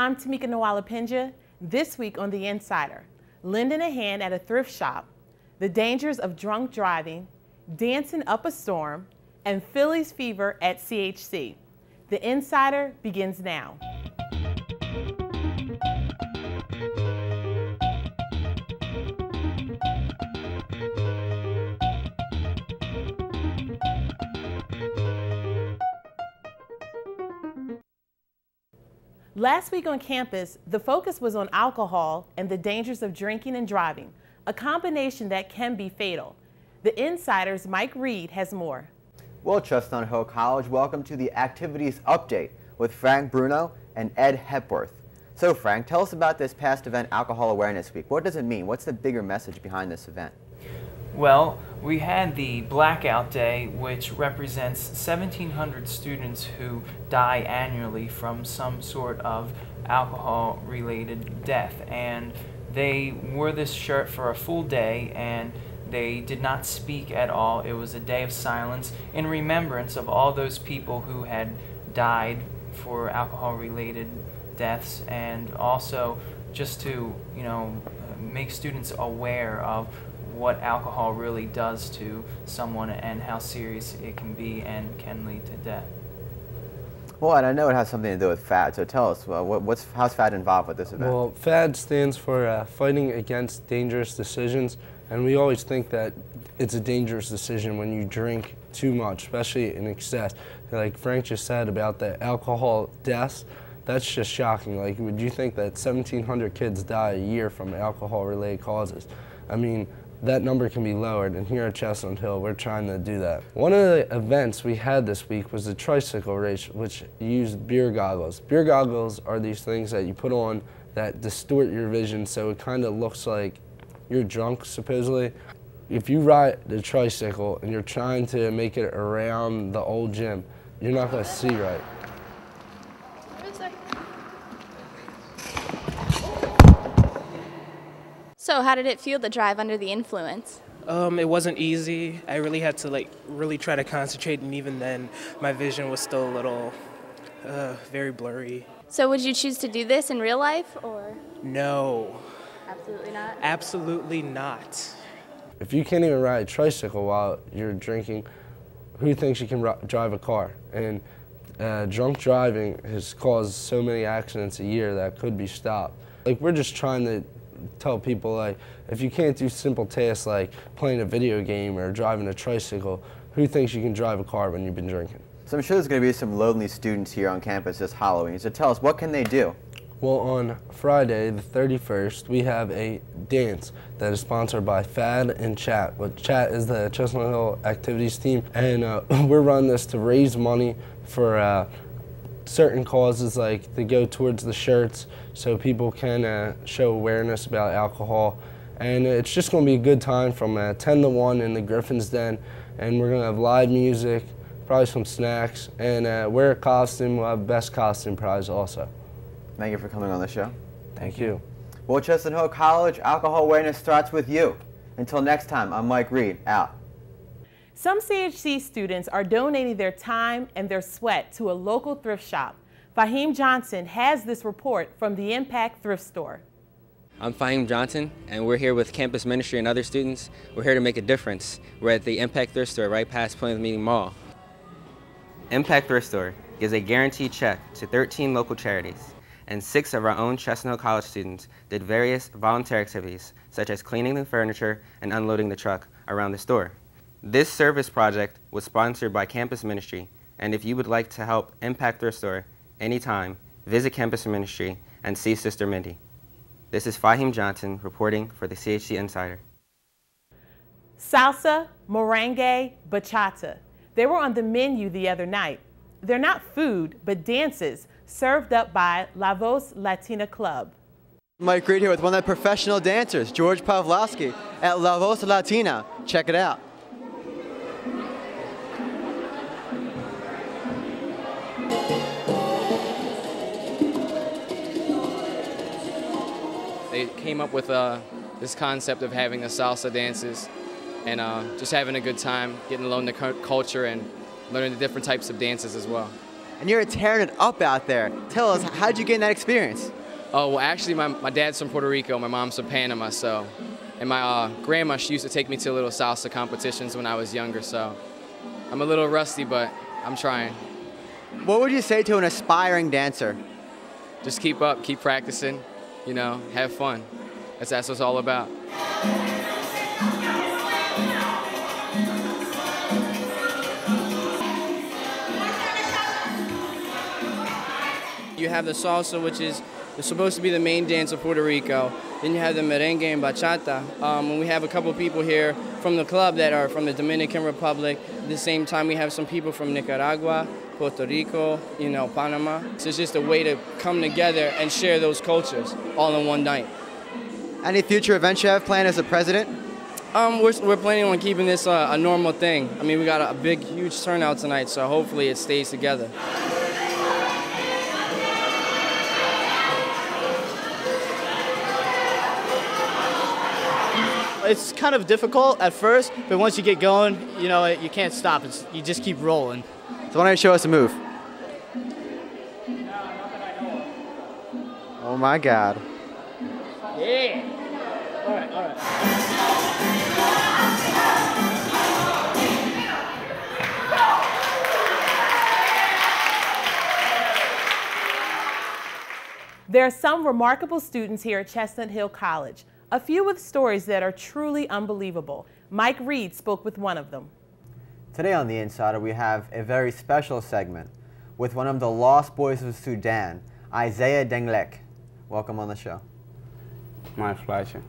I'm Tamika Nwalipemja. This week on The Insider, lending a hand at a thrift shop, the dangers of drunk driving, dancing up a storm, and Phillies Fever at CHC. The Insider begins now. Last week on campus, the focus was on alcohol and the dangers of drinking and driving, a combination that can be fatal. The Insider's Mike Reid has more. Well, Chestnut Hill College, welcome to the activities update with Frank BRUNO and Ed HEPWORTH. So Frank, tell us about this past event, Alcohol Awareness Week. What does it mean? What's the bigger message behind this event? Well, we had the Blackout Day, which represents 1,700 students who die annually from some sort of alcohol-related death. And they wore this shirt for a full day, and they did not speak at all. It was a day of silence in remembrance of all those people who had died for alcohol-related deaths, and also just to, make students aware of what alcohol really does to someone and how serious it can be and can lead to death. Well, and I know it has something to do with FAD, so tell us, how's FAD involved with this event? Well, FAD stands for Fighting Against Dangerous Decisions, and we always think that it's a dangerous decision when you drink too much, especially in excess. Like Frank just said about the alcohol deaths, that's just shocking. Like, would you think that 1,700 kids die a year from alcohol-related causes? I mean, that number can be lowered, and here at Chestnut Hill, we're trying to do that. One of the events we had this week was the tricycle race, which used beer goggles. Beer goggles are these things that you put on that distort your vision, so it kind of looks like you're drunk, supposedly. If you ride the tricycle and you're trying to make it around the old gym, you're not going to see right. So how did it feel to drive under the influence? It wasn't easy. I really had to really try to concentrate, and even then my vision was still a little very blurry. So would you choose to do this in real life, or? No. Absolutely not? Absolutely not. If you can't even ride a tricycle while you're drinking, who thinks you can drive a car? And drunk driving has caused so many accidents a year that could be stopped. Like, we're just trying to tell people, like, if you can't do simple tasks like playing a video game or driving a tricycle, who thinks you can drive a car when you've been drinking? So I'm sure there's going to be some lonely students here on campus this Halloween, so tell us, what can they do? Well, on Friday, the 31st, we have a dance that is sponsored by FAD and Chat. Well, Chat is the Chestnut Hill activities team, and we're running this to raise money for certain causes, like to go towards the shirts so people can show awareness about alcohol. And it's just going to be a good time from 10 to 1 in the Griffin's Den, and we're going to have live music, probably some snacks, and wear a costume. We'll have best costume prize also. Thank you for coming on the show. Thank you. Well, Chestnut Hill College, alcohol awareness starts with you. Until next time, I'm Mike Reid, out. Some CHC students are donating their time and their sweat to a local thrift shop. Fahim Johnson has this report from the Impact Thrift Store. I'm Fahim Johnson, and we're here with campus ministry and other students. We're here to make a difference. We're at the Impact Thrift Store right past Plymouth Meeting Mall. Impact Thrift Store gives a guaranteed check to 13 local charities, and 6 of our own Chestnut Hill College students did various volunteer activities, such as cleaning the furniture and unloading the truck around the store. This service project was sponsored by campus ministry, and if you would like to help Impact Thrift Store anytime, visit campus ministry and see Sister Mindy. This is Fahim Johnson reporting for the CHC Insider. Salsa, merengue, bachata. They were on the menu the other night. They're not food, but dances served up by La Voz Latina Club. Mike Reid here with one of the professional dancers, George Pavlovsky, at La Voz Latina. Check it out. They came up with this concept of having the salsa dances and just having a good time, getting to learn the culture and learning the different types of dances as well. and you're tearing it up out there. Tell us, how did you get that experience? Oh, well, actually, my dad's from Puerto Rico, my mom's from Panama, so, and my grandma, she used to take me to little salsa competitions when I was younger, so I'm a little rusty, but I'm trying. What would you say to an aspiring dancer? Just keep up, keep practicing, you know, have fun. That's what it's all about. You have the salsa, which is supposed to be the main dance of Puerto Rico. Then you have the merengue and bachata. And we have a couple people here from the club that are from the Dominican Republic. At the same time, we have some people from Nicaragua, Puerto Rico, you know, Panama. So it's just a way to come together and share those cultures all in one night. Any future events you have planned as a president? We're planning on keeping this a normal thing. I mean, we got a big, huge turnout tonight, so hopefully it stays together. It's kind of difficult at first, but once you get going, you know, you can't stop. You just keep rolling. So why don't you show us a move? Oh my God. Yeah. All right, all right. There are some remarkable students here at Chestnut Hill College, a few with stories that are truly unbelievable. Mike Reid spoke with one of them. Today on The Insider, we have a very special segment with one of the lost boys of Sudan, Isaiah Denglek. Welcome on the show. My pleasure.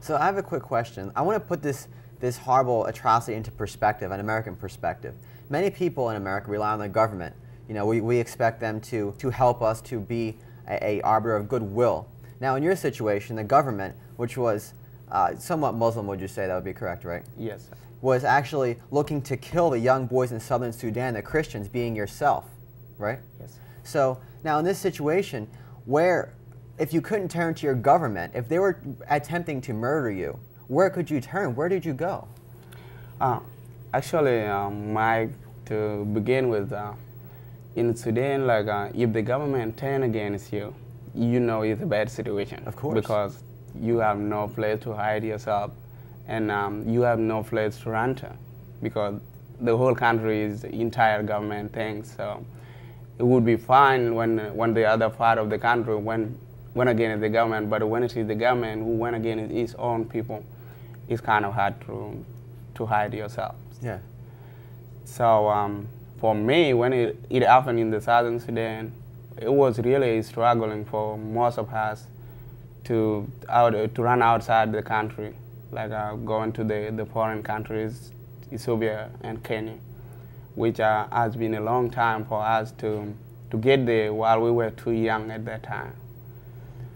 So I have a quick question. I want to put this horrible atrocity into perspective, an American perspective. Many people in America rely on the government. You know, we expect them to help us, to be a arbiter of goodwill. Now, in your situation, the government, which was somewhat Muslim, would you say? That would be correct, right? Yes, sir. Was actually looking to kill the young boys in southern Sudan, the Christians, being yourself, right? Yes. So now in this situation, where if you couldn't turn to your government, if they were attempting to murder you, where could you turn? Where did you go? Actually, Mike, to begin with, in Sudan, like if the government turn against you, you know it's a bad situation. Of course. Because you have no place to hide yourself, and you have no place to run to, because the whole country is the entire government thing. So it would be fine when the other part of the country went against the government, but when it is the government who went against its own people, it's kind of hard to hide yourself. Yeah. So for me, when it happened in the southern Sudan, it was really struggling for most of us to run outside the country, like going to the foreign countries, Ethiopia and Kenya, which has been a long time for us to get there while we were too young at that time.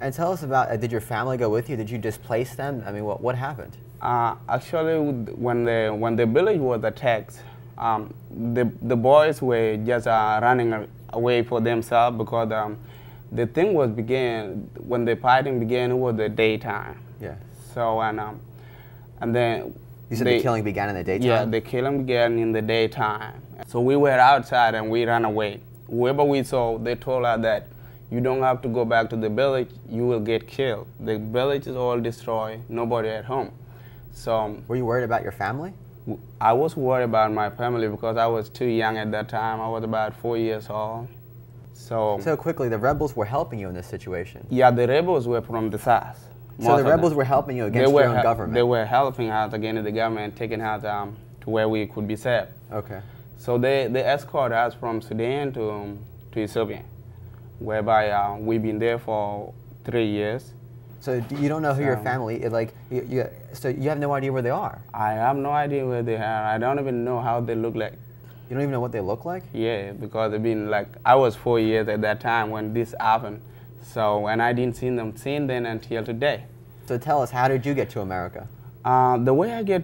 And tell us about, did your family go with you? Did you displace them? I mean, what happened? Actually, when the village was attacked, the boys were just running away for themselves, because the thing was when the fighting began, it was the daytime. Yeah. So, and then... You said the killing began in the daytime? Yeah, the killing began in the daytime. So we were outside and we ran away. Whoever we saw, they told us that you don't have to go back to the village, you will get killed. The village is all destroyed, nobody at home. So... Were you worried about your family? I was worried about my family because I was too young at that time. I was about 4 years old. So quickly, the rebels were helping you in this situation? Yeah, the rebels were from the south. So the rebels were helping you against your own government? They were helping us against the government, taking us to where we could be safe. Okay. So they escorted us from Sudan to Ethiopia, whereby we've been there for 3 years. So you don't know who your family is, so you have no idea where they are? I have no idea where they are. I don't even know how they look like. You don't even know what they look like? Yeah, because I was 4 years at that time when this happened. So, and I didn't see them since then until today. So tell us, how did you get to America? The way I get